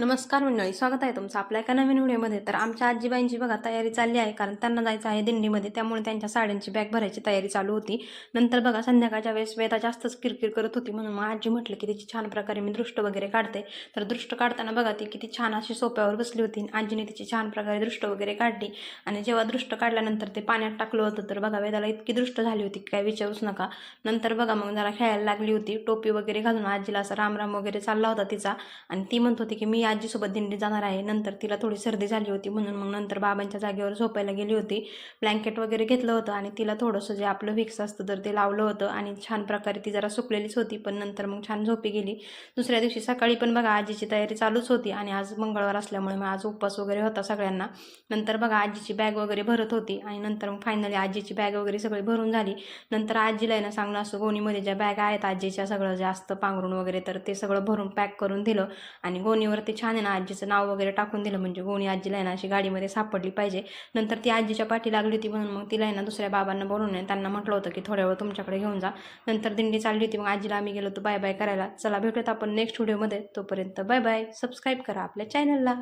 नमस्कार मंडळी, स्वागत आहे तुमचं आपल्या एका नवीन व्हिडिओमध्ये. तर आमच्या आजीबाईंची बघा तयारी चालली आहे, कारण त्यांना जायचं आहे दिंडीमध्ये, त्यामुळे त्यांच्या साड्यांची बॅग भरायची तयारी चालू होती. नंतर बघा संध्याकाळच्या वेळेस वेदा जास्तच किरकिर करत होती, म्हणून मग आजी म्हटलं की तिची छान प्रकारे मी दृष्ट वगैरे काढते. तर दृष्ट काढताना बघा ती किती छान अशी सोप्यावर बसली होती. आजीने तिची छान प्रकारे दृष्ट वगैरे काढली आणि जेव्हा दृष्ट काढल्यानंतर ते पाण्यात टाकलं होतं, तर बघा वेदाला इतकी दृष्ट झाली होती काय विचारूच नका. नंतर बघा मग जरा खेळायला लागली होती, टोपी वगैरे घालून आजीला असं राम वगैरे चालला होता तिचा. आणि ती म्हणत होती की मी आजीसोबत दिंडीत जाणार आहे. नंतर तिला थोडी सर्दी झाली होती, म्हणून मग नंतर बाबांच्या जागेवर झोपायला गेली होती. ब्लँकेट वगैरे घेतलं होतं आणि तिला थोडंसं जे आपलं विक्स असतं तर ते लावलं होतं आणि छान प्रकारे ती जरा सुकलेलीच होती, पण नंतर मग छान झोपी गेली. दुसऱ्या दिवशी सकाळी पण बघा आजीची तयारी चालूच होती आणि आज मंगळवार असल्यामुळे मग आज उपवास वगैरे होता सगळ्यांना. नंतर बघा आजीची बॅग वगैरे भरत होती आणि नंतर मग फायनली आजीची बॅग वगैरे सगळी भरून झाली. नंतर आजीला आहे ना सांगणं असं गोणीमध्ये ज्या बॅग आहेत आजीच्या सगळं जास्त पांघरून वगैरे, तर ते सगळं भरून पॅक करून दिलं आणि गोणीवरती छान आहे ना आजीचं नाव वगैरे टाकून दिलं, म्हणजे गोणी आजीला आहे ना अशी गाडीमध्ये सापडली पाहिजे. नंतर ती आजीच्या पाठी लागली होती, म्हणून मग तिला आहे ना दुसऱ्या बाबांना बोलवून त्यांना म्हटलं होतं की थोड्या वेळ तुमच्याकडे घेऊन जा. नंतर दिंडी चालली होती, मग आजीला आम्ही गेलो होतो बाय बाय करायला. चला भेटूयात आपण नेक्स्ट व्हिडिओमध्ये, तोपर्यंत बाय बाय. सबस्क्राईब करा आपल्या चॅनलला.